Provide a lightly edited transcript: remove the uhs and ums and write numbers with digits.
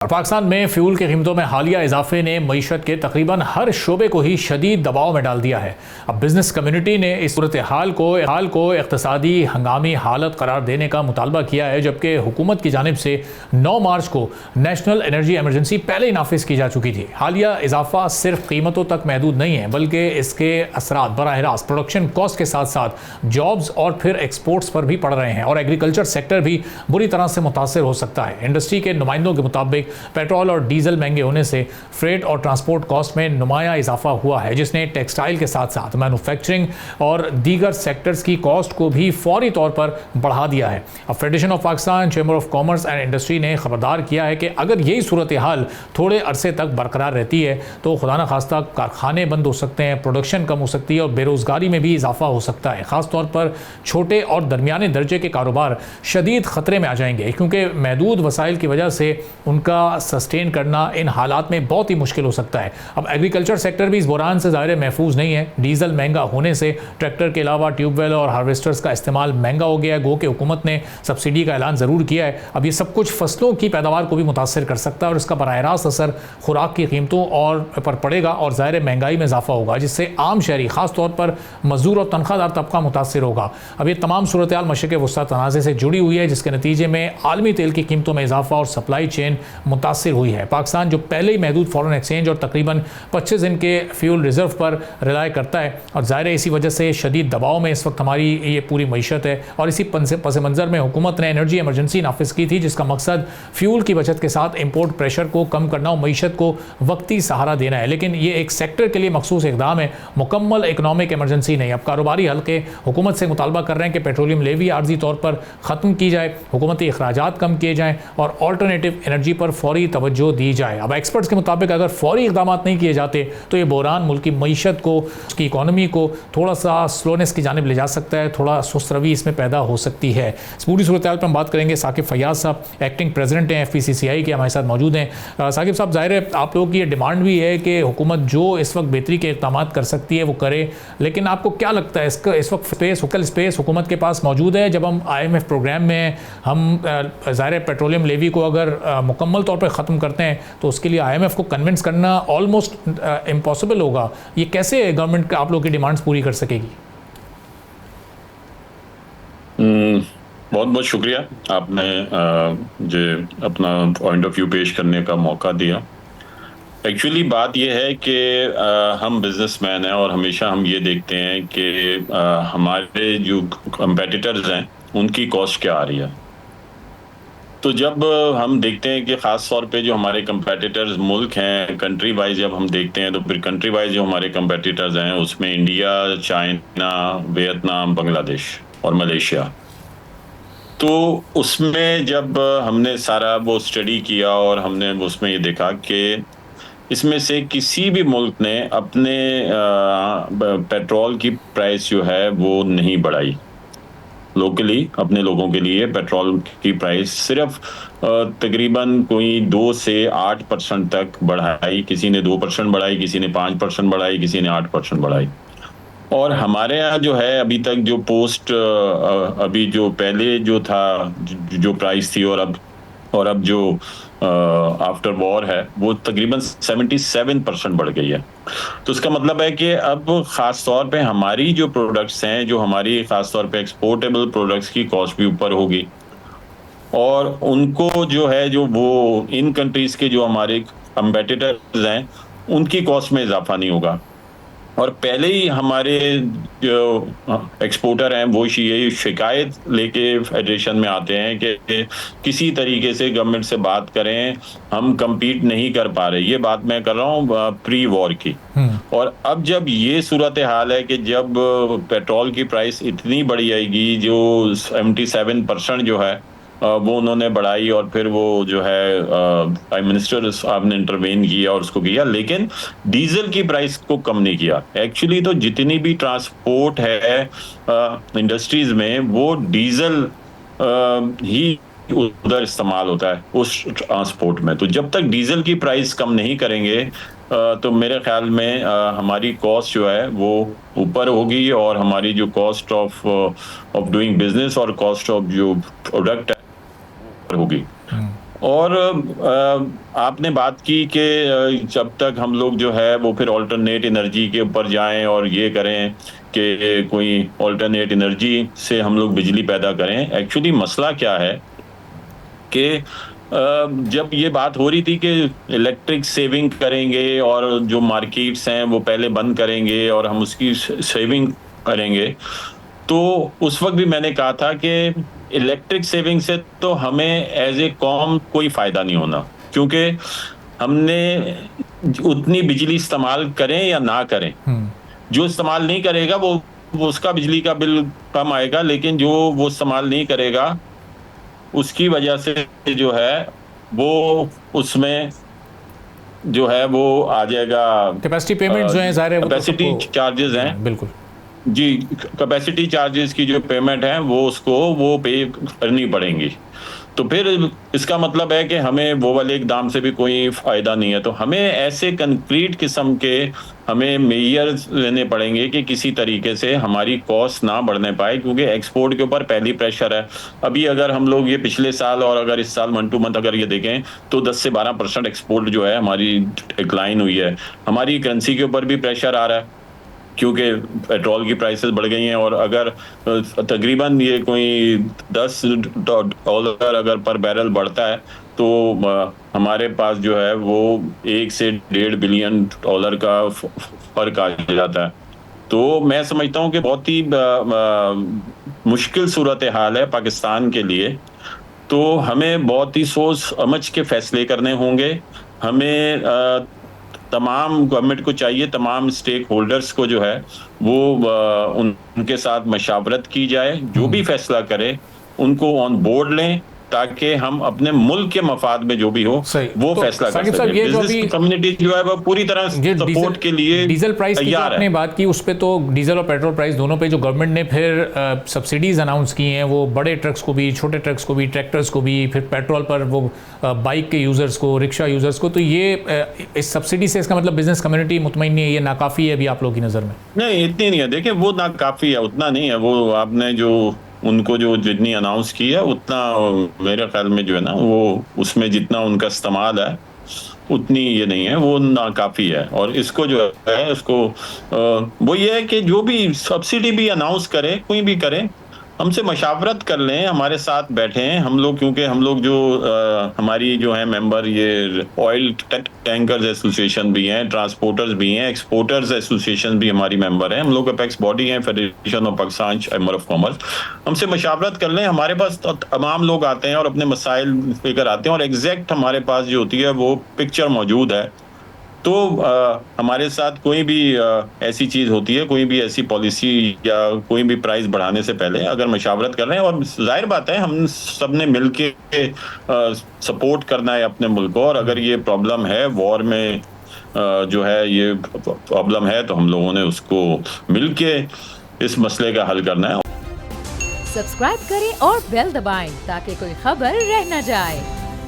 और पाकिस्तान में फ्यूल की कीमतों में हालिया इजाफे ने मईशत के तकरीबन हर शोबे को ही शदीद दबाव में डाल दिया है। अब बिजनेस कम्युनिटी ने इस सूरत हाल को इक़्तिसादी हंगामी हालत करार देने का मुतालबा किया है, जबकि हुकूमत की जानिब से 9 मार्च को नेशनल एनर्जी एमरजेंसी पहले ही नाफिज की जा चुकी थी। हालिया इजाफा सिर्फ कीमतों तक महदूद नहीं है, बल्कि इसके असरात बराह रास्त प्रोडक्शन कॉस्ट के साथ साथ जॉब्स और फिर एक्सपोर्ट्स पर भी पड़ रहे हैं और एग्रीकल्चर सेक्टर भी बुरी तरह से मुतासर हो सकता है। इंडस्ट्री के नुमाइंदों के मुताबिक पेट्रोल और डीजल महंगे होने से फ्रेट और ट्रांसपोर्ट कॉस्ट में नुमाया इजाफा हुआ है, जिसने टेक्सटाइल के साथ साथ मैन्युफैक्चरिंग और दीगर सेक्टर्स की कॉस्ट को भी फौरी तौर पर बढ़ा दिया है। अब federation of Pakistan chamber of commerce and industry ने खबरदार किया है कि अगर यही सूरत हाल थोड़े अरसे तक बरकरार रहती है तो खुदा न खास्ता कारखाने बंद हो सकते हैं, प्रोडक्शन कम हो सकती है और बेरोज़गारी में भी इजाफा हो सकता है। ख़ासतौर पर छोटे और दरमियाने दर्जे के कारोबार शदीद ख़तरे में आ जाएंगे, क्योंकि महदूद वसाइल की वजह से उनका सस्टेन करना इन हालात में बहुत ही मुश्किल हो सकता है। अब एग्रीकल्चर सेक्टर भी इस बुरान से ज़ाहिर महफूज नहीं है। डीजल महंगा होने से ट्रैक्टर के अलावा ट्यूबवेल और हार्वेस्टर्स का इस्तेमाल महंगा हो गया है। गो कि हुकूमत ने सब्सिडी का ऐलान ज़रूर किया है। अब ये सब कुछ फसलों की पैदावार को भी मुतासर कर सकता है और इसका बराह रास्त असर खुराक की कीमतों और पर पड़ेगा और ज़ाहिर महंगाई में इजाफा होगा, जिससे आम शहरी ख़ासतौर पर मजदूर और तनख्वाहदार तबका मुतासर होगा। अब ये तमाम सूरत हाल मशरक़ वस्ता तनाज़े से जुड़ी हुई है, जिसके नतीजे में आलमी तेल की कीमतों में इजाफा और सप्लाई चेन मुतासर हुई है। पाकिस्तान जो पहले ही महदूद फॉरेन एक्सचेंज और तकरीबन 25 दिन के फ्यूल रिजर्व पर रिलाय करता है और ज़ाहिर है इसी वजह से शदीद दबाव में इस वक्त हमारी ये पूरी मईशत है। और इसी पस मंज़र में हुकूमत ने एनर्जी एमरजेंसी नाफिज की थी, जिसका मकसद फ्यूल की बचत के साथ इम्पोर्ट प्रेशर को कम करना और मईशत को वक्ती सहारा देना है। लेकिन ये एक सेक्टर के लिए मखसूस इक़दाम है, मुकम्मल इकनॉमिक एमरजेंसी नहीं। अब कारोबारी हल्के हुकूमत से मुतालबा कर रहे हैं कि पेट्रोलियम लेवी आर्जी तौर पर ख़त्म की जाए, हुकूमती अखराजात कम किए जाएँ और ऑल्टरनेटिव एनर्जी पर फौरी तवज्जो दी जाए। अब एक्सपर्ट्स के मुताबिक अगर फौरी इक़दाम नहीं किए जाते तो ये बहरान मुल्क की मईशत को, उसकी इकॉनमी को थोड़ा सा स्लोनेस की जानिब ले जा सकता है, थोड़ा सुस्त रवि इसमें पैदा हो सकती है। इस पूरी सूरत हाल पर हम बात करेंगे। साकिब फैयाज साहब एक्टिंग प्रेसिडेंट हैं FPCCI के, हमारे साथ मौजूद हैं। साकिब साहब, ज़ाहिर है आप लोगों की ये डिमांड भी है कि हुकूमत जो इस वक्त बेहतरी के इक़दाम कर सकती है वो करे, लेकिन आपको क्या लगता है इसका इस वक्त स्पेस हुकूमत के पास मौजूद है? जब हम IMF प्रोग्राम में हम ज़ाहिर है पेट्रोलियम लेवी को अगर मुकम्मल तौर पर ख़त्म करते हैं तो उसके लिए IMF को कन्विंस करना ऑलमोस्ट इम्पॉसिबल होगा। ये कैसे गवर्नमेंट आप लोगों की डिमांड्स पूरी कर सकेगी? बहुत बहुत शुक्रिया, आपने जो अपना पॉइंट ऑफ व्यू पेश करने का मौका दिया। एक्चुअली बात यह है कि हम बिजनेसमैन हैं और हमेशा हम ये देखते हैं कि हमारे जो कंपेटिटर्स हैं उनकी कॉस्ट क्या आ रही है। तो जब हम देखते हैं कि ख़ास तौर पे जो हमारे कंपेटिटर्स मुल्क हैं, कंट्री वाइज जब हम देखते हैं तो फिर कंट्री वाइज जो हमारे कंपेटिटर्स हैं उसमें इंडिया, चाइना, वियतनाम, बांग्लादेश और मलेशिया। तो उसमें जब हमने सारा वो स्टडी किया और हमने उसमें ये देखा कि इसमें से किसी भी मुल्क ने अपने पेट्रोल की प्राइस जो है वो नहीं बढ़ाई। लोकली अपने लोगों के लिए पेट्रोल की प्राइस सिर्फ तकरीबन कोई 2 से 8% तक बढ़ाई। किसी ने 2% बढ़ाई, किसी ने 5% बढ़ाई, किसी ने 8% बढ़ाई। और हमारे यहाँ जो है अभी तक जो पोस्ट अभी जो पहले जो था जो प्राइस थी और अब जो आफ्टर वॉर है वो तकरीबन 77% बढ़ गई है। तो इसका मतलब है कि अब ख़ास तौर पे हमारी जो प्रोडक्ट्स हैं, जो हमारी ख़ास तौर पे एक्सपोर्टेबल प्रोडक्ट्स की कॉस्ट भी ऊपर होगी और उनको जो है जो वो इन कंट्रीज़ के जो हमारे कंपेटिटर्स हैं उनकी कॉस्ट में इजाफा नहीं होगा। और पहले ही हमारे जो एक्सपोर्टर हैं वो ये शिकायत लेके फेडरेशन में आते हैं कि किसी तरीके से गवर्नमेंट से बात करें, हम compete नहीं कर पा रहे। ये बात मैं कर रहा हूँ प्री वॉर की। और अब जब ये सूरत हाल है कि जब पेट्रोल की प्राइस इतनी बढ़ जाएगी, जो 77% जो है वो उन्होंने बढ़ाई और फिर वो जो है प्राइम मिनिस्टर साहब ने इंटरवेन किया और उसको किया, लेकिन डीजल की प्राइस को कम नहीं किया। एक्चुअली तो जितनी भी ट्रांसपोर्ट है इंडस्ट्रीज में वो डीजल ही उधर इस्तेमाल होता है उस ट्रांसपोर्ट में। तो जब तक डीजल की प्राइस कम नहीं करेंगे तो मेरे ख्याल में हमारी कॉस्ट जो है वो ऊपर होगी और हमारी जो कॉस्ट ऑफ डूइंग बिजनेस और कॉस्ट ऑफ जो प्रोडक्ट है होगी। और आपने बात की कि जब तक हम लोग जो है वो फिर ऑल्टरनेट एनर्जी के ऊपर जाएं और ये करें कि कोई ऑल्टरनेट एनर्जी से हम लोग बिजली पैदा करें। एक्चुअली मसला क्या है कि जब ये बात हो रही थी कि इलेक्ट्रिक सेविंग करेंगे और जो मार्केट्स हैं वो पहले बंद करेंगे और हम उसकी सेविंग करेंगे, तो उस वक्त भी मैंने कहा था कि इलेक्ट्रिक सेविंग से तो हमें एज ए कॉम कोई फायदा नहीं होना, क्योंकि हमने उतनी बिजली इस्तेमाल करें या ना करें, जो इस्तेमाल नहीं करेगा वो उसका बिजली का बिल कम आएगा, लेकिन जो वो इस्तेमाल नहीं करेगा उसकी वजह से जो है वो उसमें जो है वो आ जाएगा। कैपेसिटी पेमेंट जो है ज़ाहिर है कैपेसिटी चार्जेस हैं, बिल्कुल जी, कैपेसिटी चार्जेस की जो पेमेंट है वो उसको वो पे करनी पड़ेंगी। तो फिर इसका मतलब है कि हमें वो वाले दाम से भी कोई फायदा नहीं है। तो हमें ऐसे कंक्रीट किस्म के हमें मेजर्स लेने पड़ेंगे कि किसी तरीके से हमारी कॉस्ट ना बढ़ने पाए, क्योंकि एक्सपोर्ट के ऊपर पहली प्रेशर है। अभी अगर हम लोग ये पिछले साल और अगर इस साल मंथ टू मंथ अगर ये देखें तो 10 से 12% एक्सपोर्ट जो है हमारी डिक्लाइन हुई है। हमारी करेंसी के ऊपर भी प्रेशर आ रहा है, क्योंकि पेट्रोल की प्राइसेस बढ़ गई हैं। और अगर तकरीबन ये कोई $10 अगर पर बैरल बढ़ता है तो हमारे पास जो है वो 1 से $1.5 बिलियन का फर्क आ जाता है। तो मैं समझता हूँ कि बहुत ही मुश्किल सूरत हाल है पाकिस्तान के लिए। तो हमें बहुत ही सोच समझ के फैसले करने होंगे। हमें तमाम गवर्नमेंट को चाहिए, तमाम स्टेक होल्डर्स को जो है वो उनके साथ मशावरत की जाए, जो भी फैसला करे उनको ऑन बोर्ड लें, ताकि हम अपने मुल्क के मफाद में जो भी हो वो तो फैसला कर सकें। बिजनेस कम्युनिटी जो है वो पूरी तरह सपोर्ट के लिए डीजल प्राइस की आपने बात की, उस पे तो डीजल और पेट्रोल प्राइस दोनों पे जो गवर्नमेंट ने फिर सब्सिडीज अनाउंस की हैं, वो बड़े ट्रक्स को भी, छोटे ट्रक्स को भी, ट्रैक्टर्स को भी, फिर पेट्रोल पर वो बाइक के यूजर्स को, रिक्शा यूजर्स को, तो ये इस सब्सिडी से इसका मतलब बिजनेस कम्युनिटी मुतमईन नहीं है, ये नाकाफी है अभी आप लोगों की नज़र में? नहीं, इतनी नहीं है। देखिए वो नाकाफी है, उतना नहीं है। वो आपने जो उनको जो जितनी अनाउंस की है उतना मेरे ख्याल में जो है ना वो उसमें जितना उनका इस्तेमाल है उतनी ये नहीं है, वो नाकाफी है। और इसको जो है उसको वो ये है कि जो भी सब्सिडी भी अनाउंस करे, कोई भी करे, हमसे मशावरत कर लें, हमारे साथ बैठें हम लोग, क्योंकि हम लोग जो हमारी जो है मेंबर ये ऑयल टैंकर्स एसोसिएशन भी हैं, ट्रांसपोर्टर्स भी हैं, एक्सपोर्टर्स एसोसिएशन भी हमारी मेंबर हैं। हम लोग अपेक्स बॉडी हैं, federation of Pakistan chamber of commerce. हमसे मशावरत कर लें, हमारे पास तमाम लोग आते हैं और अपने मसाइल लेकर आते हैं, और एग्जैक्ट हमारे पास जो होती है वो पिक्चर मौजूद है। तो हमारे साथ कोई भी ऐसी चीज होती है, कोई भी ऐसी पॉलिसी या कोई भी प्राइस बढ़ाने से पहले अगर मशावरत कर रहे हैं, और जाहिर बात है हम सब ने मिलके सपोर्ट करना है अपने मुल्क को, और अगर ये प्रॉब्लम है वॉर में जो है ये प्रॉब्लम है तो हम लोगों ने उसको मिलके इस मसले का हल करना है। सब्सक्राइब करें और बेल दबाएं ताकि कोई खबर रह न जाए।